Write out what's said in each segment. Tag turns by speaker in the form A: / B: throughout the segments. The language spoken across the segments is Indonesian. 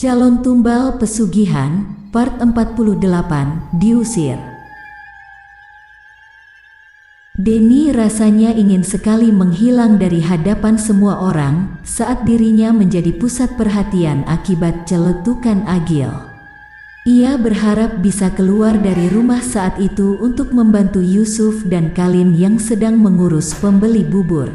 A: Calon Tumbal Pesugihan, Part 48, Diusir. Denny rasanya ingin sekali menghilang dari hadapan semua orang saat dirinya menjadi pusat perhatian akibat celetukan Agil. Ia berharap bisa keluar dari rumah saat itu untuk membantu Yusuf dan Kalin yang sedang mengurus pembeli bubur.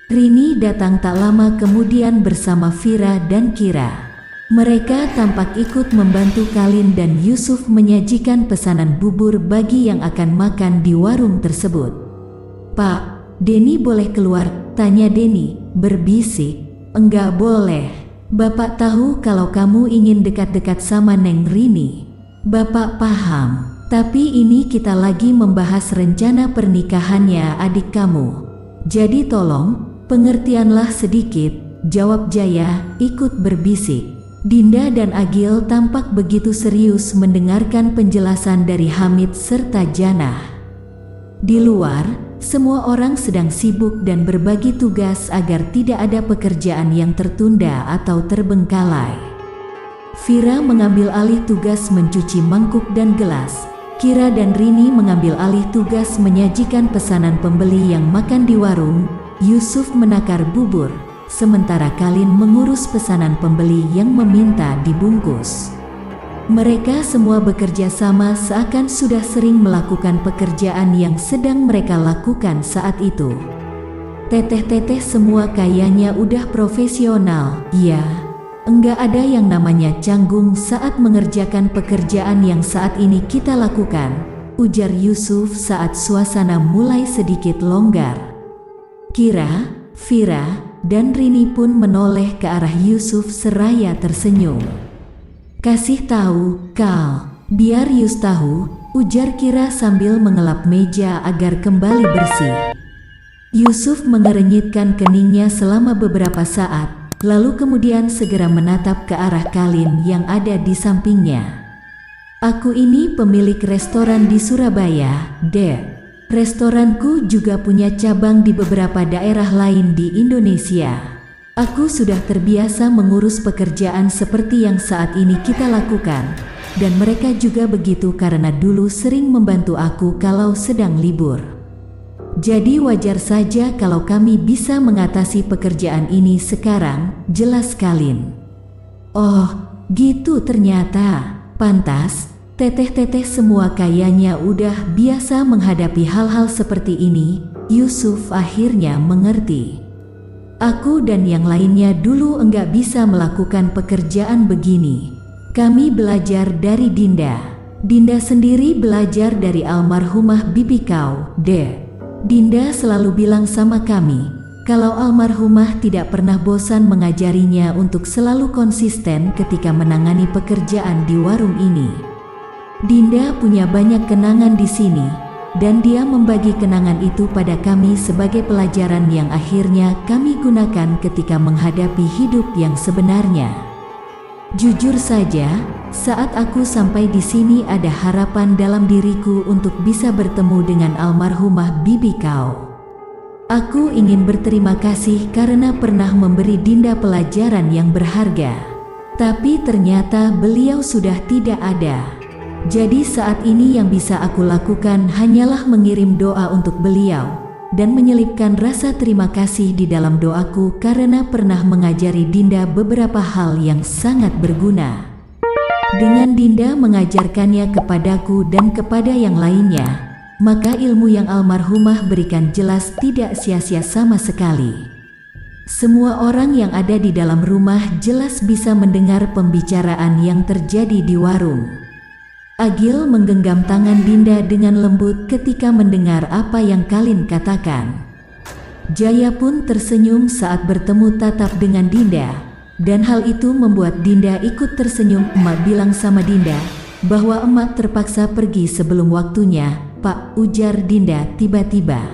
A: Rini datang tak lama kemudian bersama Vira dan Kira. Mereka tampak ikut membantu Kalin dan Yusuf menyajikan pesanan bubur bagi yang akan makan di warung tersebut. "Pak, Denny boleh keluar?" tanya Denny, berbisik. "Enggak boleh. Bapak tahu kalau kamu ingin dekat-dekat sama Neng Rini. Bapak paham, tapi ini kita lagi membahas rencana pernikahannya adik kamu. Jadi tolong, pengertianlah sedikit," jawab Jaya, ikut berbisik. Dinda dan Agil tampak begitu serius mendengarkan penjelasan dari Hamid serta Janah. Di luar, semua orang sedang sibuk dan berbagi tugas agar tidak ada pekerjaan yang tertunda atau terbengkalai. Vira mengambil alih tugas mencuci mangkuk dan gelas. Kira dan Rini mengambil alih tugas menyajikan pesanan pembeli yang makan di warung. Yusuf menakar bubur, sementara Kalin mengurus pesanan pembeli yang meminta dibungkus. Mereka semua bekerja sama seakan sudah sering melakukan pekerjaan yang sedang mereka lakukan saat itu. Teteh-teteh semua kayaknya udah profesional. "Ya, enggak ada yang namanya canggung saat mengerjakan pekerjaan yang saat ini kita lakukan," ujar Yusuf saat suasana mulai sedikit longgar. Kira, Vira, dan Rini pun menoleh ke arah Yusuf seraya tersenyum. "Kasih tahu, Kal, biar Yus tahu," ujar Kira sambil mengelap meja agar kembali bersih. Yusuf mengerenyitkan keningnya selama beberapa saat, lalu kemudian segera menatap ke arah Kalin yang ada di sampingnya. "Aku ini pemilik restoran di Surabaya, Dek. Restoranku juga punya cabang di beberapa daerah lain di Indonesia. Aku sudah terbiasa mengurus pekerjaan seperti yang saat ini kita lakukan, dan mereka juga begitu karena dulu sering membantu aku kalau sedang libur. Jadi wajar saja kalau kami bisa mengatasi pekerjaan ini sekarang," jelas Kalin. "Oh, gitu ternyata. Pantas. Teteh-teteh semua kayaknya udah biasa menghadapi hal-hal seperti ini." Yusuf akhirnya mengerti. "Aku dan yang lainnya dulu enggak bisa melakukan pekerjaan begini. Kami belajar dari Dinda. Dinda sendiri belajar dari almarhumah bibi kau, Dek. Dinda selalu bilang sama kami, kalau almarhumah tidak pernah bosan mengajarinya untuk selalu konsisten ketika menangani pekerjaan di warung ini. Dinda punya banyak kenangan di sini, dan dia membagi kenangan itu pada kami sebagai pelajaran yang akhirnya kami gunakan ketika menghadapi hidup yang sebenarnya. Jujur saja, saat aku sampai di sini ada harapan dalam diriku untuk bisa bertemu dengan almarhumah bibi kau. Aku ingin berterima kasih karena pernah memberi Dinda pelajaran yang berharga. Tapi ternyata beliau sudah tidak ada. Jadi saat ini yang bisa aku lakukan hanyalah mengirim doa untuk beliau dan menyelipkan rasa terima kasih di dalam doaku karena pernah mengajari Dinda beberapa hal yang sangat berguna. Dengan Dinda mengajarkannya kepadaku dan kepada yang lainnya, maka ilmu yang almarhumah berikan jelas tidak sia-sia sama sekali. Semua orang yang ada di dalam rumah jelas bisa mendengar pembicaraan yang terjadi di warung." Agil menggenggam tangan Dinda dengan lembut ketika mendengar apa yang Kalin katakan. Jaya pun tersenyum saat bertemu tatap dengan Dinda, dan hal itu membuat Dinda ikut tersenyum. "Emak bilang sama Dinda bahwa emak terpaksa pergi sebelum waktunya, Pak," ujar Dinda tiba-tiba.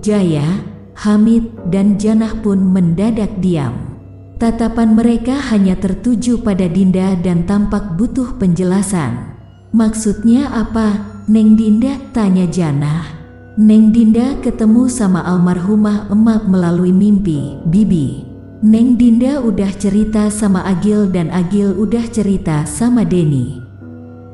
A: Jaya, Hamid, dan Janah pun mendadak diam. Tatapan mereka hanya tertuju pada Dinda dan tampak butuh penjelasan. "Maksudnya apa, Neng Dinda?" tanya Janah. "Neng Dinda ketemu sama almarhumah emak melalui mimpi, Bibi. Neng Dinda udah cerita sama Agil dan Agil udah cerita sama Denny.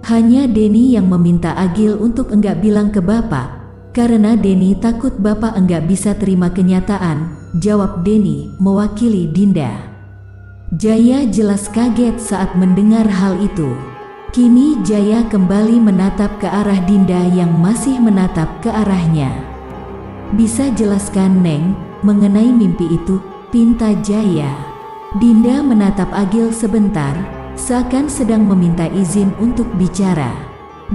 A: Hanya Denny yang meminta Agil untuk enggak bilang ke bapak, karena Denny takut bapak enggak bisa terima kenyataan, jawab Denny mewakili Dinda. Jaya jelas kaget saat mendengar hal itu. Kini Jaya kembali menatap ke arah Dinda yang masih menatap ke arahnya. Bisa jelaskan Neng, mengenai mimpi itu, pinta Jaya. Dinda menatap Agil sebentar, seakan sedang meminta izin untuk bicara.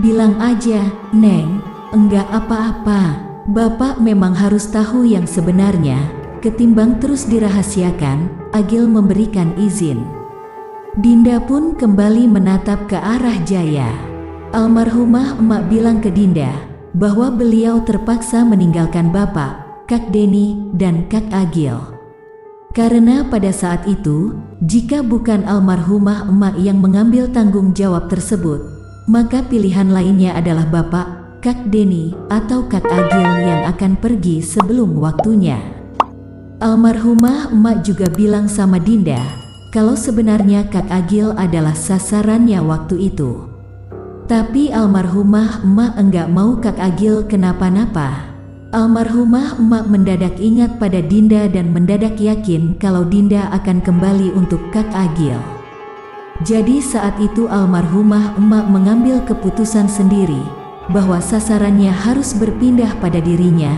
A: Bilang aja, Neng, enggak apa-apa. Bapak memang harus tahu yang sebenarnya. Ketimbang terus dirahasiakan, Agil memberikan izin. Dinda pun kembali menatap ke arah Jaya. Almarhumah emak bilang ke Dinda bahwa beliau terpaksa meninggalkan bapak, Kak Denny, dan Kak Agil. Karena pada saat itu, jika bukan almarhumah emak yang mengambil tanggung jawab tersebut, maka pilihan lainnya adalah bapak, Kak Denny, atau Kak Agil yang akan pergi sebelum waktunya. Almarhumah emak juga bilang sama Dinda, kalau sebenarnya Kak Agil adalah sasarannya waktu itu. Tapi almarhumah emak enggak mau Kak Agil kenapa-napa. Almarhumah emak mendadak ingat pada Dinda dan mendadak yakin kalau Dinda akan kembali untuk Kak Agil. Jadi saat itu almarhumah emak mengambil keputusan sendiri bahwa sasarannya harus berpindah pada dirinya.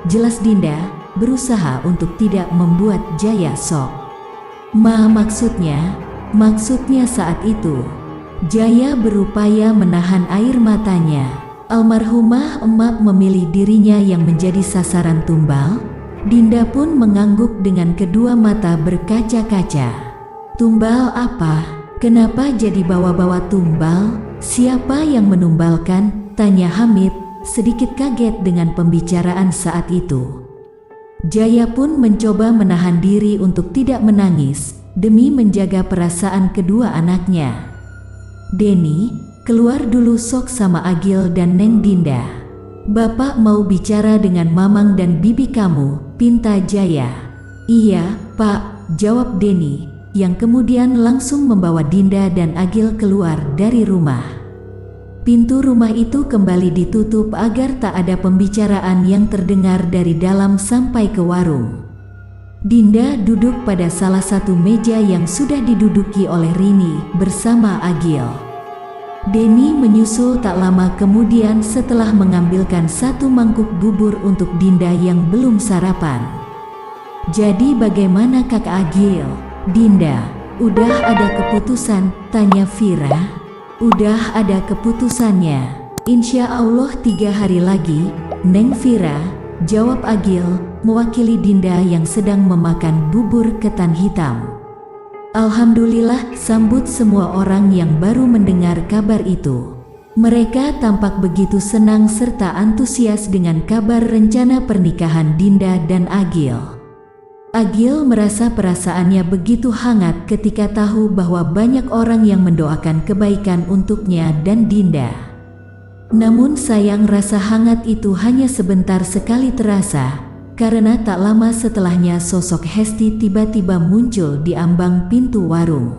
A: Jelas Dinda berusaha untuk tidak membuat Jaya shock. Maksudnya saat itu Jaya berupaya menahan air matanya. Almarhumah emak memilih dirinya yang menjadi sasaran tumbal. Dinda pun mengangguk dengan kedua mata berkaca-kaca. Tumbal apa? Kenapa jadi bawa-bawa tumbal? Siapa yang menumbalkan? Tanya Hamid, sedikit kaget dengan pembicaraan saat itu. Jaya pun mencoba menahan diri untuk tidak menangis demi menjaga perasaan kedua anaknya. Denny, keluar dulu sok sama Agil dan Neng Dinda. Bapak mau bicara dengan Mamang dan bibi kamu, pinta Jaya. Iya, Pak, jawab Denny, yang kemudian langsung membawa Dinda dan Agil keluar dari rumah. Pintu rumah itu kembali ditutup agar tak ada pembicaraan yang terdengar dari dalam sampai ke warung. Dinda duduk pada salah satu meja yang sudah diduduki oleh Rini bersama Agil. Denny menyusul tak lama kemudian setelah mengambilkan satu mangkuk bubur untuk Dinda yang belum sarapan. Jadi bagaimana Kak Agil? Dinda, udah ada keputusan? Tanya Vira. Udah ada keputusannya. Insya Allah 3 hari lagi, Neng Vira, jawab Agil, mewakili Dinda yang sedang memakan bubur ketan hitam. Alhamdulillah, sambut semua orang yang baru mendengar kabar itu. Mereka tampak begitu senang serta antusias dengan kabar rencana pernikahan Dinda dan Agil. Agil merasa perasaannya begitu hangat ketika tahu bahwa banyak orang yang mendoakan kebaikan untuknya dan Dinda. Namun sayang rasa hangat itu hanya sebentar sekali terasa, karena tak lama setelahnya sosok Hesti tiba-tiba muncul di ambang pintu warung.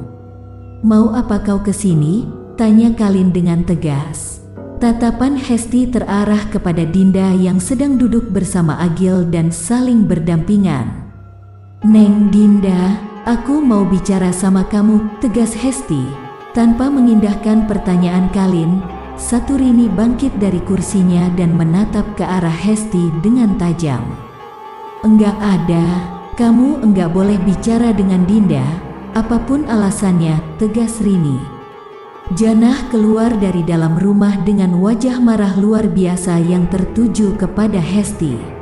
A: Mau apa kau kesini? Tanya Kalin dengan tegas. Tatapan Hesti terarah kepada Dinda yang sedang duduk bersama Agil dan saling berdampingan. Neng Dinda, aku mau bicara sama kamu, tegas Hesti. Tanpa mengindahkan pertanyaan Kalin, satu Rini bangkit dari kursinya dan menatap ke arah Hesti dengan tajam. Enggak ada, kamu enggak boleh bicara dengan Dinda, apapun alasannya, tegas Rini. Janah keluar dari dalam rumah dengan wajah marah luar biasa yang tertuju kepada Hesti.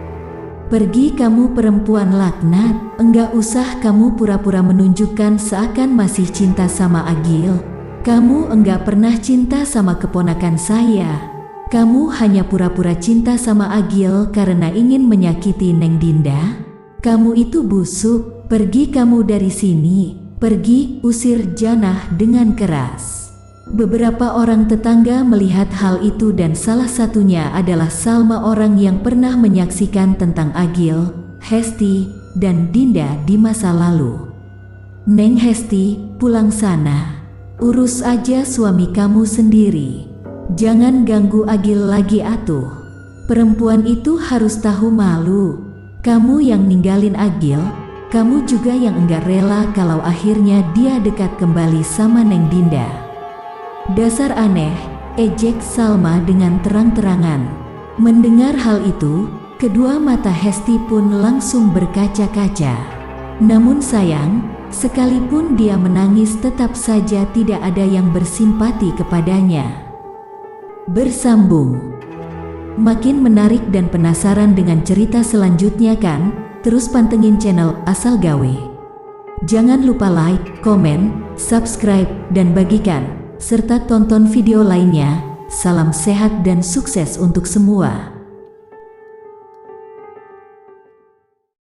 A: Pergi kamu perempuan laknat, enggak usah kamu pura-pura menunjukkan seakan masih cinta sama Agil. Kamu enggak pernah cinta sama keponakan saya. Kamu hanya pura-pura cinta sama Agil karena ingin menyakiti Neng Dinda. Kamu itu busuk, pergi kamu dari sini, pergi, usir Janah dengan keras. Beberapa orang tetangga melihat hal itu dan salah satunya adalah Salma, orang yang pernah menyaksikan tentang Agil, Hesti, dan Dinda di masa lalu. Neng Hesti, pulang sana. Urus aja suami kamu sendiri. Jangan ganggu Agil lagi atuh. Perempuan itu harus tahu malu. Kamu yang ninggalin Agil, kamu juga yang enggak rela kalau akhirnya dia dekat kembali sama Neng Dinda. Dasar aneh, ejek Salma dengan terang-terangan. Mendengar hal itu, kedua mata Hesti pun langsung berkaca-kaca. Namun sayang, sekalipun dia menangis tetap saja tidak ada yang bersimpati kepadanya. Bersambung. Makin menarik dan penasaran dengan cerita selanjutnya kan? Terus pantengin channel Asal Gawe. Jangan lupa like, komen, subscribe, dan bagikan, serta tonton video lainnya. Salam sehat dan sukses untuk semua.